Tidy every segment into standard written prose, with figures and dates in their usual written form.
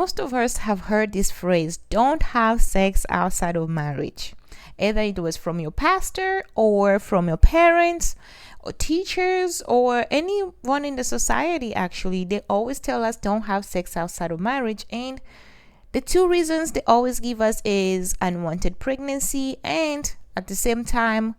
Most of us have heard this phrase, don't have sex outside of marriage. Either it was from your pastor or from your parents or teachers or anyone in the society. Actually, they always tell us don't have sex outside of marriage, and the two reasons they always give us is unwanted pregnancy and at the same time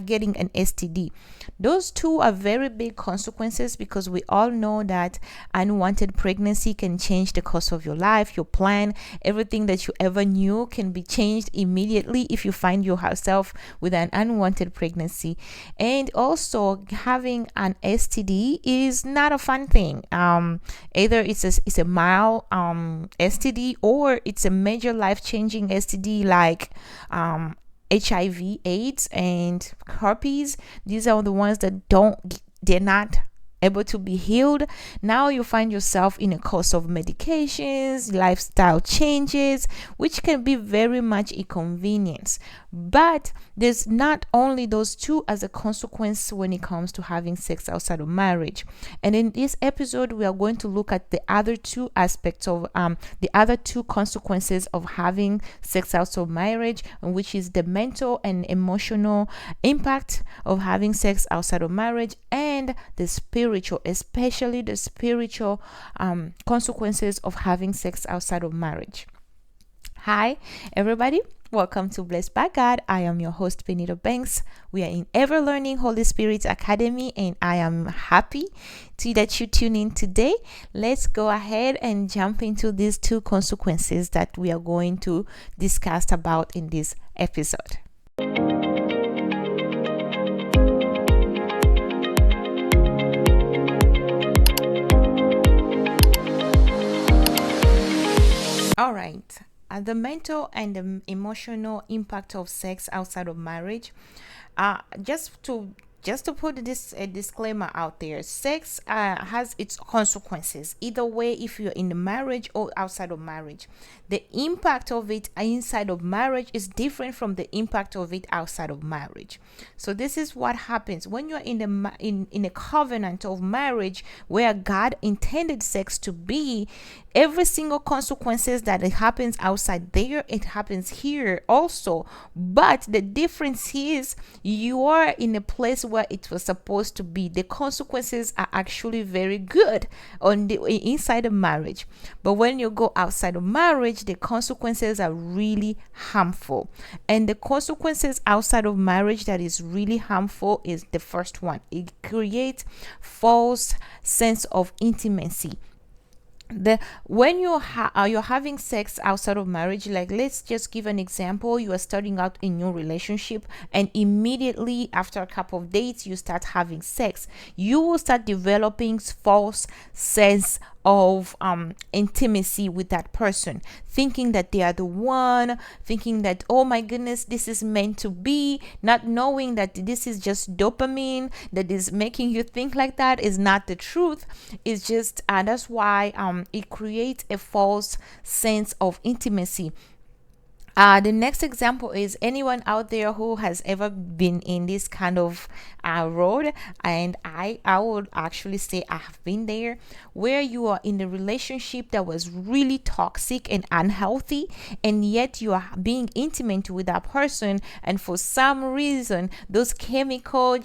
getting an STD. Those two are very big consequences because we all know that unwanted pregnancy can change the course of your life, your plan, everything that you ever knew can be changed immediately if you find yourself with an unwanted pregnancy. And also having an STD is not a fun thing. Either it's a mild STD or it's a major life-changing STD like HIV, AIDS, and herpes. These are the ones that they're not able to be healed. Now you find yourself in a course of medications, lifestyle changes, which can be very much inconvenience. But there's not only those two as a consequence when it comes to having sex outside of marriage. And in this episode, we are going to look at the other two aspects of the other two consequences of having sex outside of marriage, which is the mental and emotional impact of having sex outside of marriage and the spiritual, especially the spiritual consequences of having sex outside of marriage. Hi, everybody. Welcome to Blessed by God. I am your host, Benita Banks. We are in Ever Learning Holy Spirit Academy, and I am happy that you tune in today. Let's go ahead and jump into these two consequences that we are going to discuss about in this episode. All right. The mental and the emotional impact of sex outside of marriage. Just to put this disclaimer out there, sex has its consequences either way, if you're in the marriage or outside of marriage. The impact of it inside of marriage is different from the impact of it outside of marriage. So this is what happens when you're in a covenant of marriage where God intended sex to be. Every single consequences that it happens outside there, it happens here also. But the difference is you are in a place where it was supposed to be. The consequences are actually very good on the inside of marriage. But when you go outside of marriage, the consequences are really harmful. And the consequences outside of marriage that is really harmful is the first one. It creates false sense of intimacy. When you're having sex outside of marriage, like let's just give an example. You are starting out a new relationship, and immediately after a couple of dates you start having sex. You will start developing false sense of intimacy with that person, thinking that they are the one, thinking that, oh my goodness, this is meant to be, not knowing that this is just dopamine that is making you think like that is not the truth. It's just that's why it creates a false sense of intimacy. The next example is anyone out there who has ever been in this kind of road, and I would actually say I have been there, where you are in a relationship that was really toxic and unhealthy, and yet you are being intimate with that person, and for some reason those chemical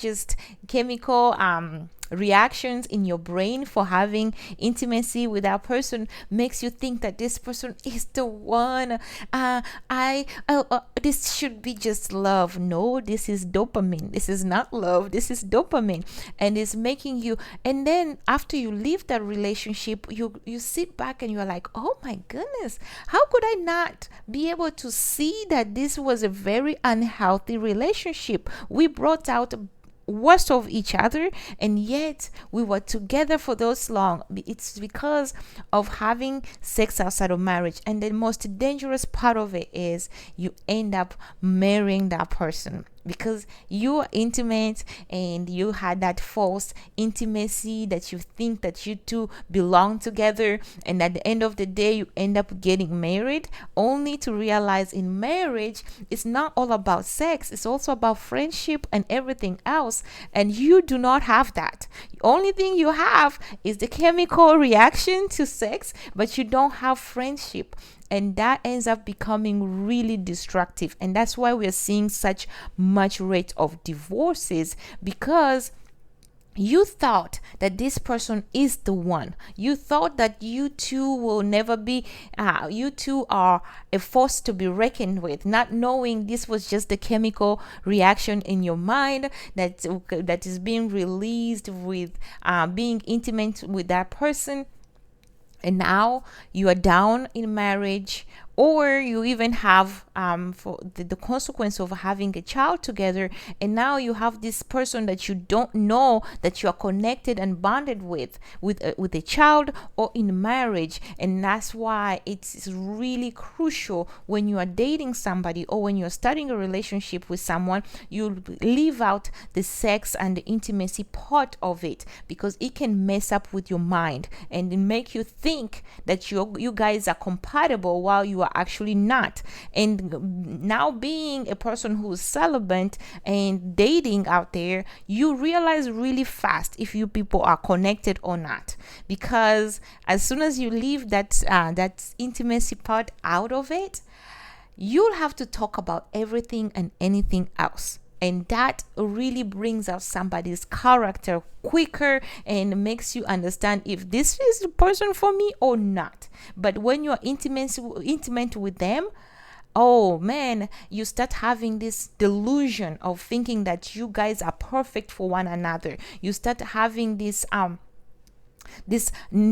reactions in your brain for having intimacy with that person makes you think that this person is the one. This should be just love. No, this is dopamine. This is not love. This is dopamine, and it's making you. And then after you leave that relationship, you sit back and you're like, oh my goodness, how could I not be able to see that this was a very unhealthy relationship? We brought out worst of each other, and yet we were together for those long. It's because of having sex outside of marriage. And the most dangerous part of it is you end up marrying that person because you are intimate and you had that false intimacy that you think that you two belong together, and at the end of the day you end up getting married, only to realize in marriage it's not all about sex, it's also about friendship and everything else, and you do not have that. only thing you have is the chemical reaction to sex, but you don't have friendship. And that ends up becoming really destructive. And that's why we're seeing such much rate of divorces, because you thought that this person is the one. You thought that you two will never be, you two are a force to be reckoned with, not knowing this was just the chemical reaction in your mind that is being released with being intimate with that person. And now you are down in marriage, or you even have for the consequence of having a child together, and now you have this person that you don't know that you are connected and bonded with a child or in marriage. And that's why it's really crucial when you are dating somebody or when you're starting a relationship with someone, you leave out the sex and the intimacy part of it, because it can mess up with your mind and make you think that you guys are compatible while you are actually not. And now, being a person who's celibate and dating out there, you realize really fast if you people are connected or not, because as soon as you leave that intimacy part out of it, you'll have to talk about everything and anything else. And that really brings out somebody's character quicker and makes you understand if this is the person for me or not. But when you're intimate with them, oh man, you start having this delusion of thinking that you guys are perfect for one another. You start having this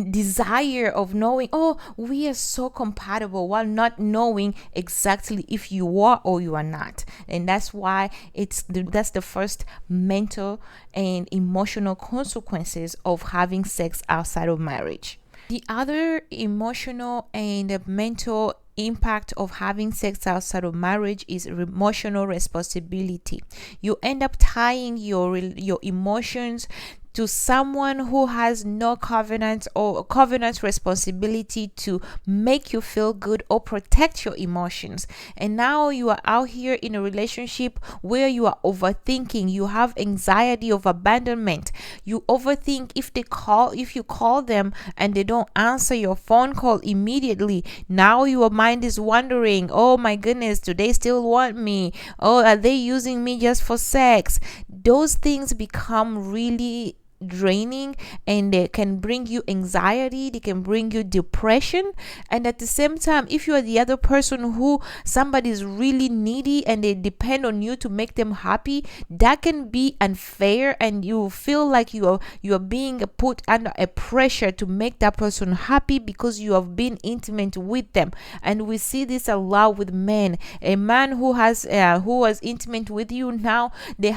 desire of knowing, oh, we are so compatible, while not knowing exactly if you are or you are not. And that's why that's the first mental and emotional consequences of having sex outside of marriage. The other emotional and mental impact of having sex outside of marriage is emotional responsibility. You end up tying your emotions to someone who has no covenant or covenant responsibility to make you feel good or protect your emotions. And now you are out here in a relationship where you are overthinking. You have anxiety of abandonment. You overthink if you call them and they don't answer your phone call immediately. Now your mind is wondering, oh my goodness, do they still want me? Oh, are they using me just for sex? Those things become really draining, and they can bring you anxiety, they can bring you depression. And at the same time, if you are the other person who somebody is really needy and they depend on you to make them happy, that can be unfair, and you feel like you are being put under a pressure to make that person happy because you have been intimate with them. And we see this a lot with men. A man who was intimate with you, now they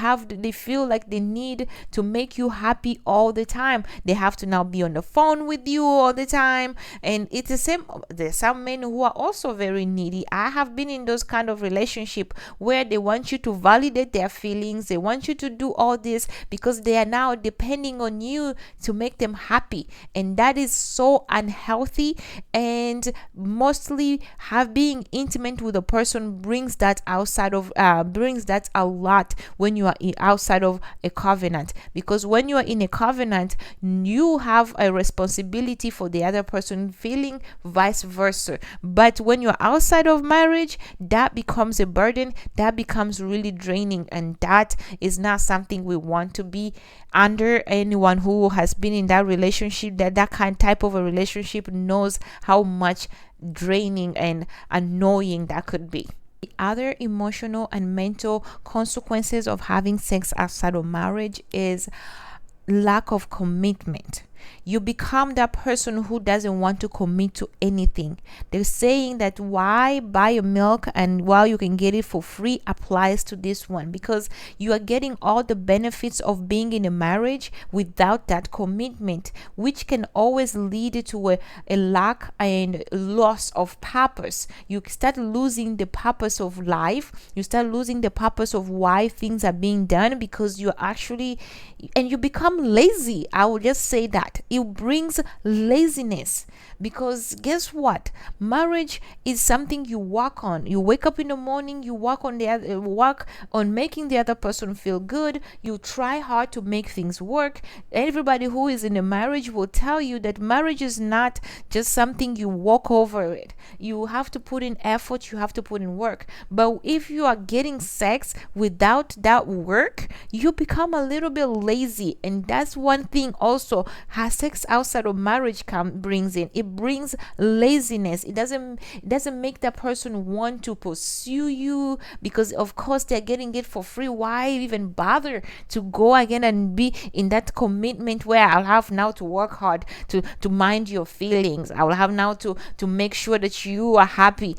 feel like they need to make you happy all the time. They have to now be on the phone with you all the time. And it's the same. There's some men who are also very needy. I have been in those kind of relationship where they want you to validate their feelings. They want you to do all this because they are now depending on you to make them happy. And that is so unhealthy. And mostly being intimate with a person brings that a lot when you are outside of a covenant. Because when you are in a covenant, you have a responsibility for the other person feeling, vice versa. But when you're outside of marriage, that becomes a burden, that becomes really draining, and that is not something we want to be under. Anyone who has been in that relationship, that kind type of a relationship, knows how much draining and annoying that could be. The other emotional and mental consequences of having sex outside of marriage is lack of commitment. You become that person who doesn't want to commit to anything. They're saying that why buy a milk and while you can get it for free applies to this one, because you are getting all the benefits of being in a marriage without that commitment, which can always lead to a lack and loss of purpose. You start losing the purpose of life. You start losing the purpose of why things are being done, because you become lazy. I will just say that. what? It brings laziness, because guess what? Marriage is something you work on. You wake up in the morning, you work on making the other person feel good. You try hard to make things work. Everybody who is in a marriage will tell you that marriage is not just something you walk over it. You have to put in effort, you have to put in work. But if you are getting sex without that work, you become a little bit lazy. And that's one thing also has sex outside of marriage brings in. It brings laziness. It doesn't make that person want to pursue you, because of course they're getting it for free. Why even bother to go again and be in that commitment where I'll have now to work hard to mind your feelings? I will have now to make sure that you are happy.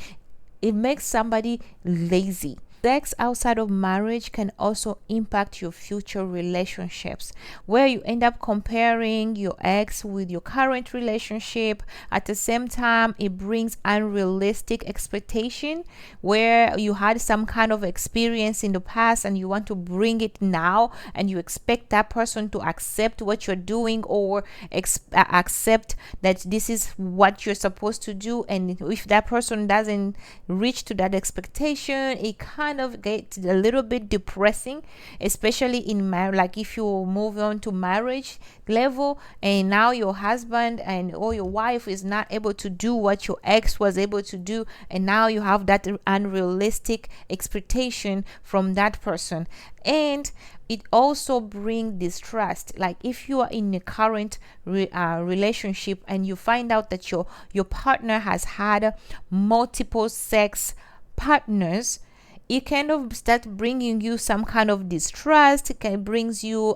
It makes somebody lazy. Sex outside of marriage can also impact your future relationships, where you end up comparing your ex with your current relationship. At the same time, it brings unrealistic expectation, where you had some kind of experience in the past and you want to bring it now, and you expect that person to accept what you're doing, or accept that this is what you're supposed to do. And if that person doesn't reach to that expectation, it kind of gets a little bit depressing, especially in marriage. Like if you move on to marriage level and now your husband or your wife is not able to do what your ex was able to do, and now you have that unrealistic expectation from that person. And it also brings distrust. Like if you are in a current relationship and you find out that your partner has had multiple sex partners, it kind of start bringing you some kind of distrust. It can brings you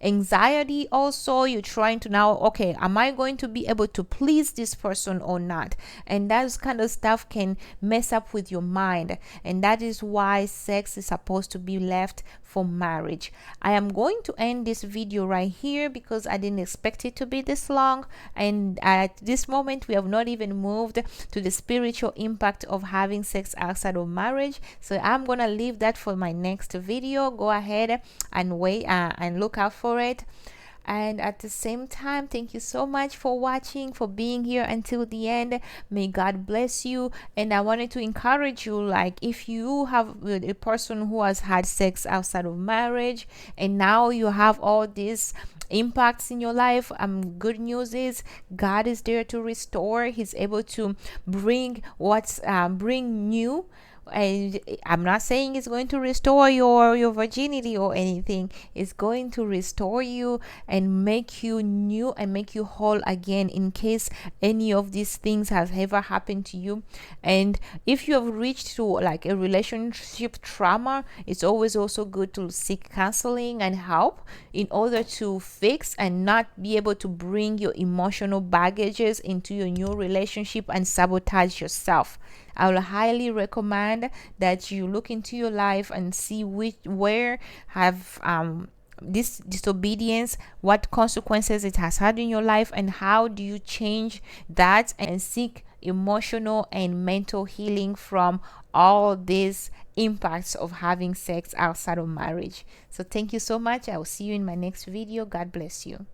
anxiety. Also, you're trying to now, okay, am I going to be able to please this person or not? And that kind of stuff can mess up with your mind, and that is why sex is supposed to be left for marriage. I am going to end this video right here because I didn't expect it to be this long, and at this moment we have not even moved to the spiritual impact of having sex outside of marriage. So I'm gonna leave that for my next video. Go ahead and wait and look out for it. And at the same time, thank you so much for watching, for being here until the end. May God bless you. And I wanted to encourage you, like if you have a person who has had sex outside of marriage and now you have all these impacts in your life, good news is God is there to restore. He's able to bring bring new. And I'm not saying it's going to restore your virginity or anything. It's going to restore you and make you new and make you whole again, in case any of these things has ever happened to you. And if you have reached to like a relationship trauma, it's always also good to seek counseling and help in order to fix and not be able to bring your emotional baggages into your new relationship and sabotage yourself. I will highly recommend that you look into your life and see where have this disobedience, what consequences it has had in your life, and how do you change that and seek emotional and mental healing from all these impacts of having sex outside of marriage. So thank you so much. I will see you in my next video. God bless you.